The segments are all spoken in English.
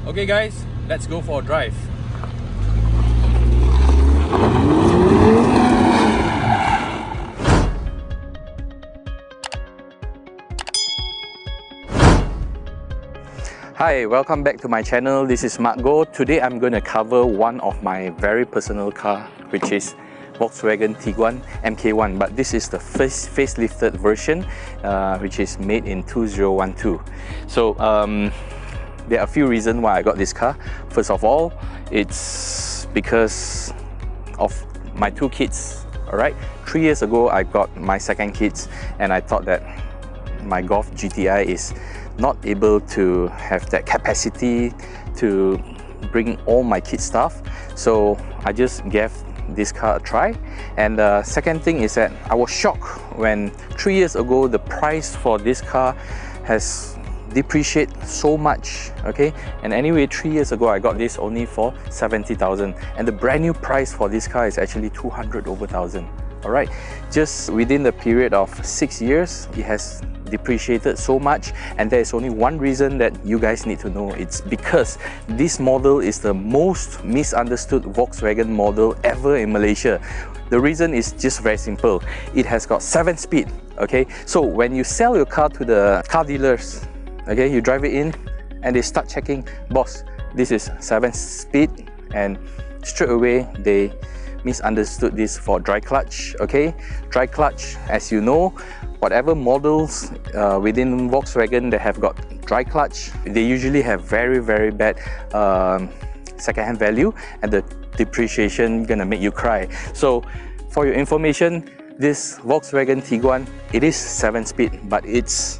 Okay guys, let's go for a drive. Hi, welcome back to my channel. This is Margo. Today I'm going to cover one of my very personal car, which is Volkswagen Tiguan MK1, but this is the first facelifted version, which is made in 2012. So there are a few reasons why I got this car. First of all, it's because of my two kids. Alright, 3 years ago I got my second kids, and I thought that my Golf GTI is not able to have that capacity to bring all my kids stuff, so I just gave this car a try. And the second thing is that I was shocked when 3 years ago the price for this car has depreciated so much. Okay, and anyway, 3 years ago I got this only for 70,000, and the brand new price for this car is actually 200 over thousand. Alright, just within the period of 6 years it has depreciated so much, and there is only one reason that you guys need to know. It's because this model is the most misunderstood Volkswagen model ever in Malaysia. The reason is just very simple. It has got 7-speed. Okay, so when you sell your car to the car dealers, okay, you drive it in and they start checking, boss, this is 7-speed, and straight away they misunderstood this for dry clutch. Okay, dry clutch, as you know, whatever models within Volkswagen that have got dry clutch, they usually have very bad second-hand value, and the depreciation gonna make you cry. So for your information, this Volkswagen Tiguan, it is 7-speed, but it's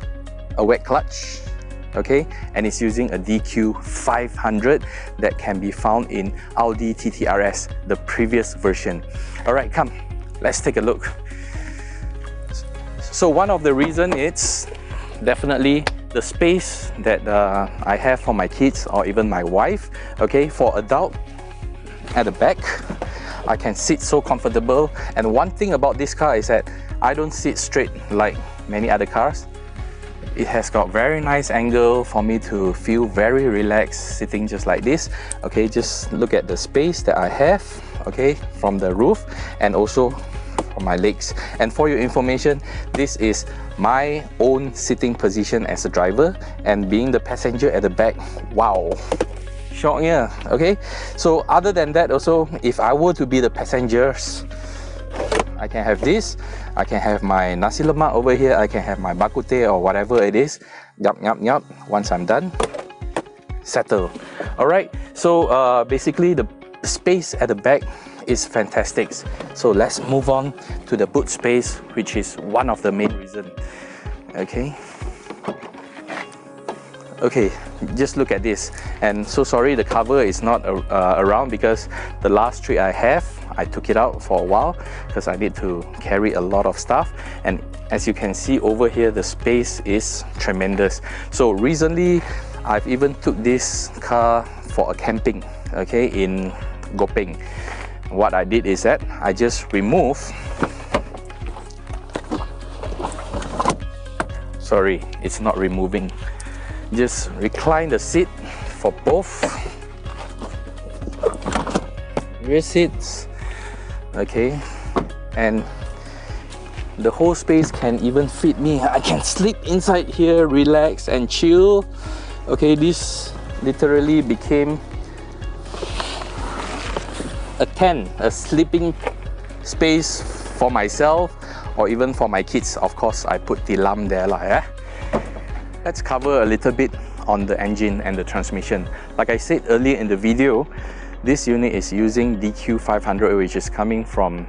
a wet clutch. Okay, and it's using a DQ 500 that can be found in Audi TTRS, the previous version. Alright, come, let's take a look. So one of the reasons is definitely the space that I have for my kids or even my wife. Okay, for adult, at the back I can sit so comfortable, and one thing about this car is that I don't sit straight like many other cars. It has got very nice angle for me to feel very relaxed sitting just like this. Okay, just look at the space that I have, okay, from the roof and also for my legs. And for your information, this is my own sitting position as a driver, and being the passenger at the back, wow, shock, yeah. Okay, so other than that also, if I were to be the passengers, I can have this, I can have my nasi lemak over here, I can have my bak kut teh or whatever it is. Yup. Once I'm done, settle. Alright, so basically the space at the back is fantastic. So let's move on to the boot space, which is one of the main reasons. Okay, just look at this. And so sorry the cover is not around, because the last trip I have, I took it out for a while because I need to carry a lot of stuff. And as you can see over here, the space is tremendous. So recently I've even took this car for a camping, okay, in Gopeng. What I did is that I just remove, sorry, it's not removing, just recline the seat for both rear seats. Okay, and the whole space can even fit me. I can sleep inside here, relax and chill. Okay, this literally became a tent, a sleeping space for myself or even for my kids. Of course, I put the lamp there lah, yeah? Let's cover a little bit on the engine and the transmission. Like I said earlier in the video, this unit is using DQ 500, which is coming from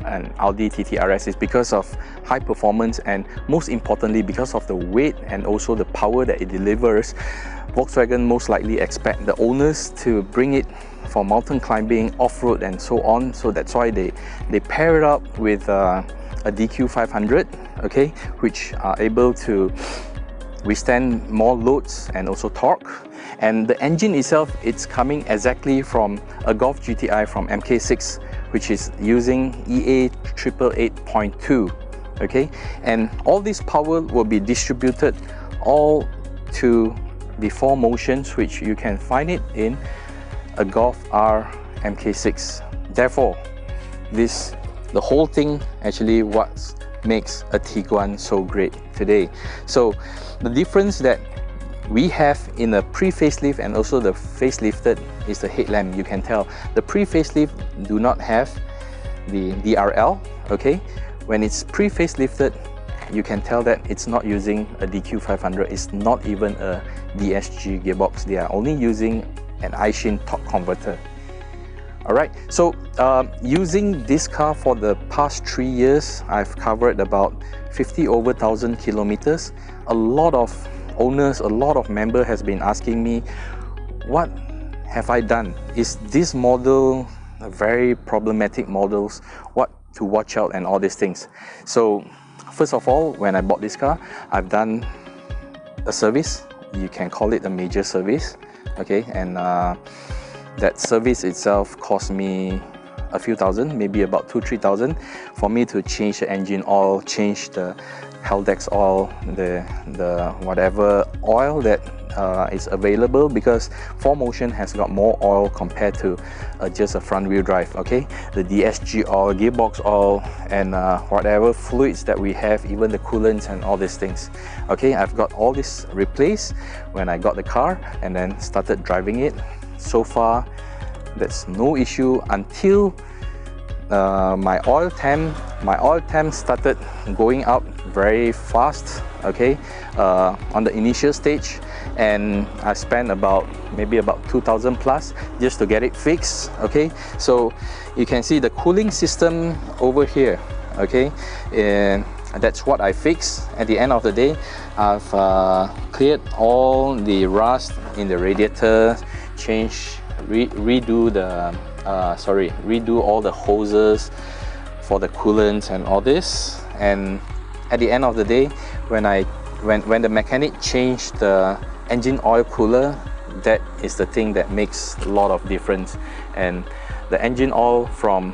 an Audi TTRS. It's because of high performance, and most importantly because of the weight and also the power that it delivers. Volkswagen most likely expect the owners to bring it for mountain climbing, off-road and so on, so that's why they pair it up with a DQ 500, okay, which are able to withstand more loads and also torque. And the engine itself, it's coming exactly from a Golf GTI from MK6, which is using EA 888.2. Okay, and all this power will be distributed all to the 4Motion switch. You can find it in a Golf R MK6. Therefore, the whole thing actually what makes a Tiguan so great today. So the difference that we have in the pre-facelift and also the facelifted is the headlamp. You can tell the pre-facelift do not have the DRL. Okay, when it's pre-facelifted, you can tell that it's not using a DQ500. It's not even a DSG gearbox. They are only using an iShin torque converter. Alright, so using this car for the past 3 years, I've covered about 50,000 kilometers. A lot of owners, a lot of members has been asking me, what have I done? Is this model a very problematic models? What to watch out and all these things? So first of all, when I bought this car, I've done a service. You can call it a major service, okay, and that service itself cost me a few thousand, maybe about 2-3,000 for me to change the engine oil, change the Haldex oil, the whatever oil that is available, because 4Motion has got more oil compared to just a front wheel drive. Okay, the DSG oil, gearbox oil, and whatever fluids that we have, even the coolants and all these things. Okay, I've got all this replaced when I got the car and then started driving it. So far, there's no issue until my oil temp started going up very fast. Okay, on the initial stage, and I spent maybe about 2,000 plus just to get it fixed. Okay, so you can see the cooling system over here. Okay, and that's what I fixed. At the end of the day, I've cleared all the rust in the radiator, redo all the hoses for the coolants and all this. And at the end of the day, when the mechanic changed the engine oil cooler, that is the thing that makes a lot of difference. And the engine oil, from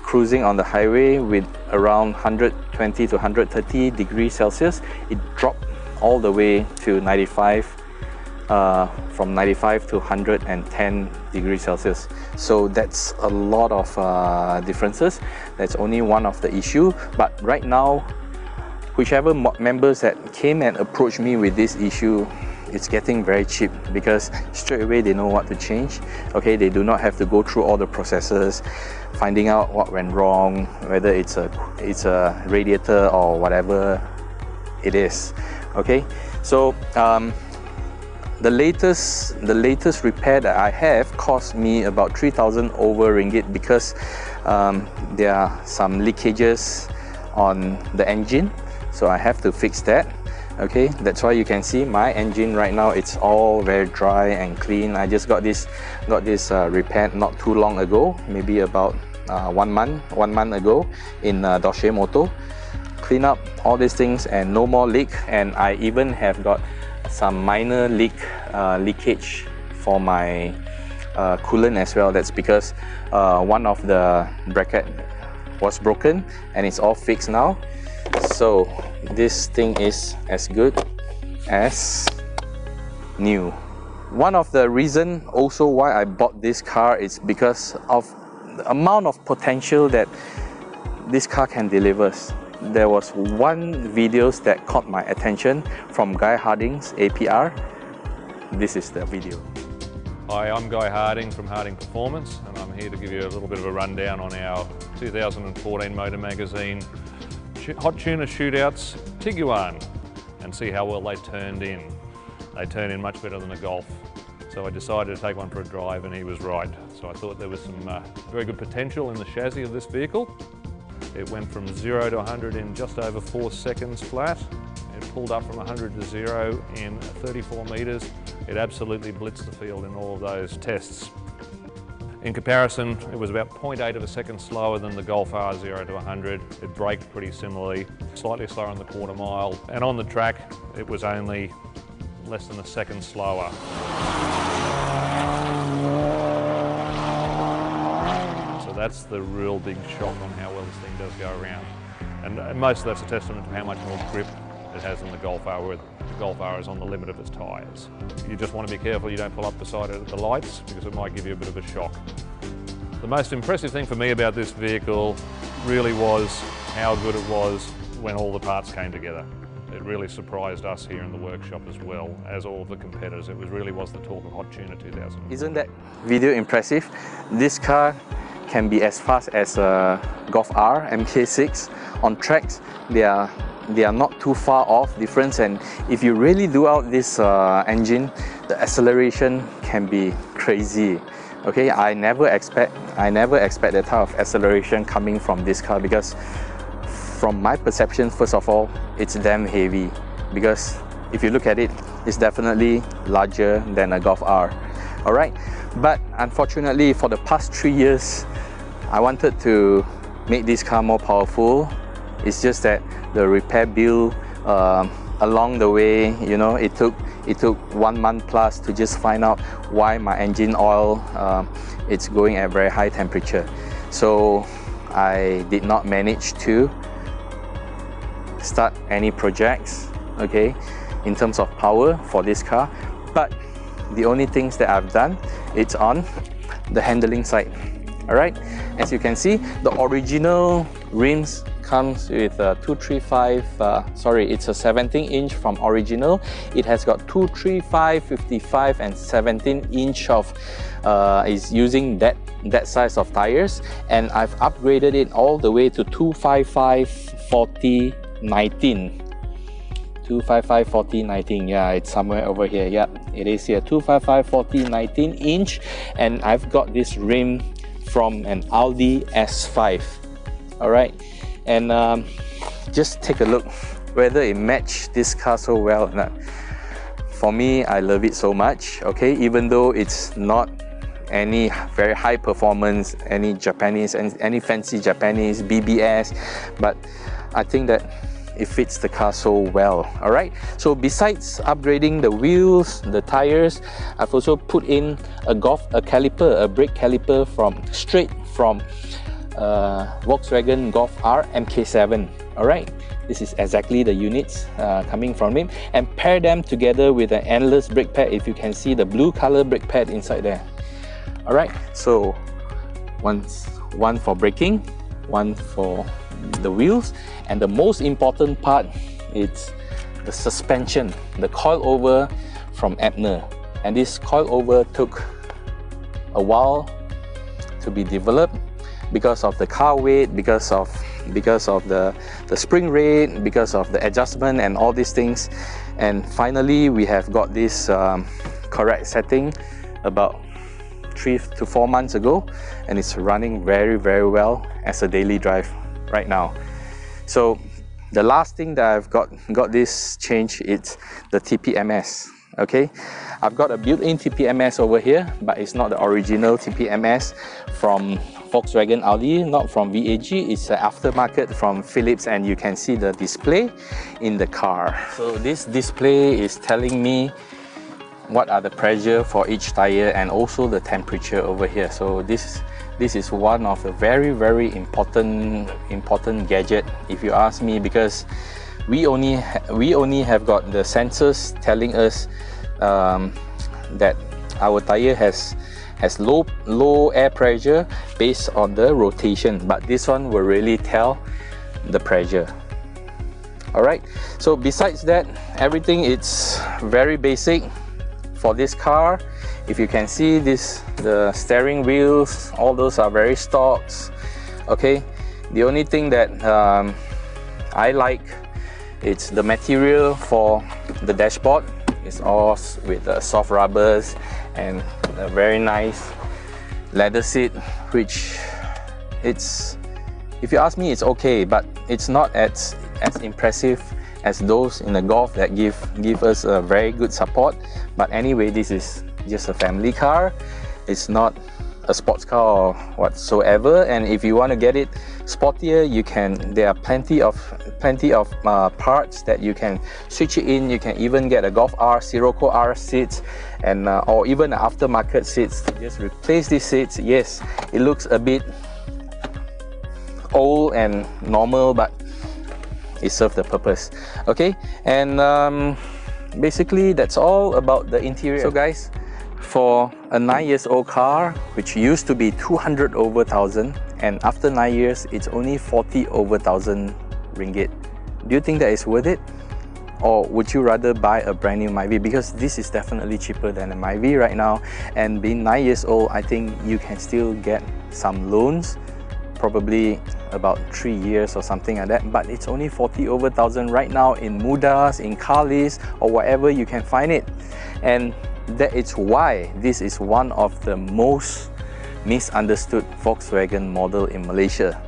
cruising on the highway with around 120 to 130 degrees Celsius, it dropped all the way to 95, from 95 to 110 degrees Celsius. So that's a lot of differences. That's only one of the issue. But right now, whichever members that came and approached me with this issue, it's getting very cheap, because straight away they know what to change. Okay, they do not have to go through all the processes, finding out what went wrong, whether it's a radiator or whatever it is. Okay, so the latest repair that I have cost me about 3,000 over ringgit, because there are some leakages on the engine, so I have to fix that. Okay, that's why you can see my engine right now, it's all very dry and clean. I just got this repair not too long ago, maybe about 1 month ago in Dorsche Moto. Clean up all these things and no more leak. And I even have got some minor leakage for my coolant as well. That's because one of the bracket was broken and it's all fixed now. So this thing is as good as new. One of the reasons also why I bought this car is because of the amount of potential that this car can deliver. There was one video that caught my attention from Guy Harding's APR. This is the video. Hi, I'm Guy Harding from Harding Performance, and I'm here to give you a little bit of a rundown on our 2014 Motor Magazine Hot Tuner Shootouts Tiguan, and see how well they turned in. They turned in much better than the Golf. So I decided to take one for a drive, and he was right. So I thought there was some very good potential in the chassis of this vehicle. It went from 0 to 100 in just over 4 seconds flat. It pulled up from 100 to 0 in 34 metres. It absolutely blitzed the field in all of those tests. In comparison, it was about 0.8 of a second slower than the Golf R 0 to 100. It braked pretty similarly, slightly slower on the quarter mile. And on the track, it was only less than a second slower. So that's the real big shock on how well this thing does go around. And most of that's a testament to how much more grip it has in the Golf R, where the Golf R is on the limit of its tyres. You just want to be careful you don't pull up beside it at the lights, because it might give you a bit of a shock. The most impressive thing for me about this vehicle really was how good it was when all the parts came together. It really surprised us here in the workshop as well as all of the competitors. It really was the talk of Hot Tuna 2000. Isn't that video impressive? This car can be as fast as a Golf R MK6. On tracks, they are not too far off difference, and if you really do out this engine, the acceleration can be crazy. Okay, I never expect that type of acceleration coming from this car, because from my perception, first of all, it's damn heavy, because if you look at it, it's definitely larger than a Golf R. Alright, but unfortunately for the past 3 years, I wanted to make this car more powerful. It's just that the repair bill along the way, you know, it took 1 month plus to just find out why my engine oil it's going at very high temperature. So I did not manage to start any projects, okay, in terms of power for this car. But the only things that I've done, it's on the handling side. Alright, as you can see, the original rims comes with a 235, it's a 17-inch from original. It has got 235, 55 and 17-inch of, is using that size of tires, and I've upgraded it all the way to 255, 40, 19. 255, 40, 19, yeah, it's somewhere over here, yeah, it is here, 255, 40, 19 inch, and I've got this rim from an Audi S5. Alright, and just take a look whether it matched this car so well or not. For me, I love it so much, okay, even though it's not any very high performance, any Japanese, any fancy Japanese BBS, but I think that it fits the car so well. Alright, so besides upgrading the wheels, the tires, I've also put in a caliper, a brake caliper straight from Volkswagen Golf R MK7. Alright, this is exactly the units coming from it, and pair them together with an endless brake pad. If you can see the blue color brake pad inside there. Alright, so one for braking, one for the wheels, and the most important part is the suspension, the coilover from Abner. And this coilover took a while to be developed because of the car weight, because of the spring rate, because of the adjustment and all these things. And finally we have got this correct setting about 3 to 4 months ago, and it's running very, very well as a daily drive right now. So the last thing that I've got this change, it's the Tpms. Okay, I've got a built-in Tpms over here, but it's not the original Tpms from Volkswagen Audi, not from VAG. It's an aftermarket from Philips, and you can see the display in the car. So this display is telling me what are the pressure for each tire and also the temperature over here. So this is one of the very, very important gadget, if you ask me, because we only have got the sensors telling us that our tire has low air pressure based on the rotation, but this one will really tell the pressure. Alright, so besides that, everything it's very basic for this car. If you can see this, the steering wheels, all those are very stocks. Okay, the only thing that I like, it's the material for the dashboard. It's all with soft rubbers and a very nice leather seat, which it's, if you ask me, it's okay, but it's not as impressive as those in the Golf that give us a very good support. But anyway, this is just a family car. It's not a sports car or whatsoever, and if you want to get it sportier, you can. There are plenty of parts that you can switch it in. You can even get a Golf R, Sirocco R seats, and or even aftermarket seats to just replace these seats. Yes, it looks a bit old and normal, but it served the purpose. Okay, and basically that's all about the interior. So guys, for a 9-year-old car which used to be 200 over 1,000, and after 9 years it's only 40 over 1,000 ringgit, do you think that is worth it? Or would you rather buy a brand new Myvi? Because this is definitely cheaper than a Myvi right now, and being 9 years old, I think you can still get some loans, probably about 3 years or something like that, but it's only 40 over 1,000 right now in Mudas, in Carlis, or wherever you can find it. And that is why this is one of the most misunderstood Volkswagen model in Malaysia.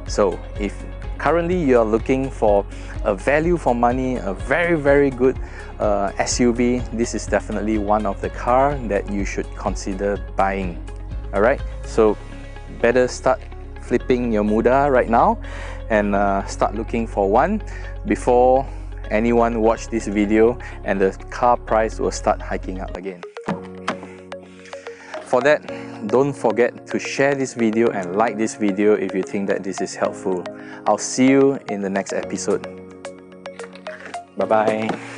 So if currently you are looking for a value for money, a very good SUV, this is definitely one of the car that you should consider buying. Alright, so better start flipping your Muda right now and start looking for one before anyone watch this video and the car price will start hiking up again. For that, don't forget to share this video and like this video if you think that this is helpful. I'll see you in the next episode. Bye bye.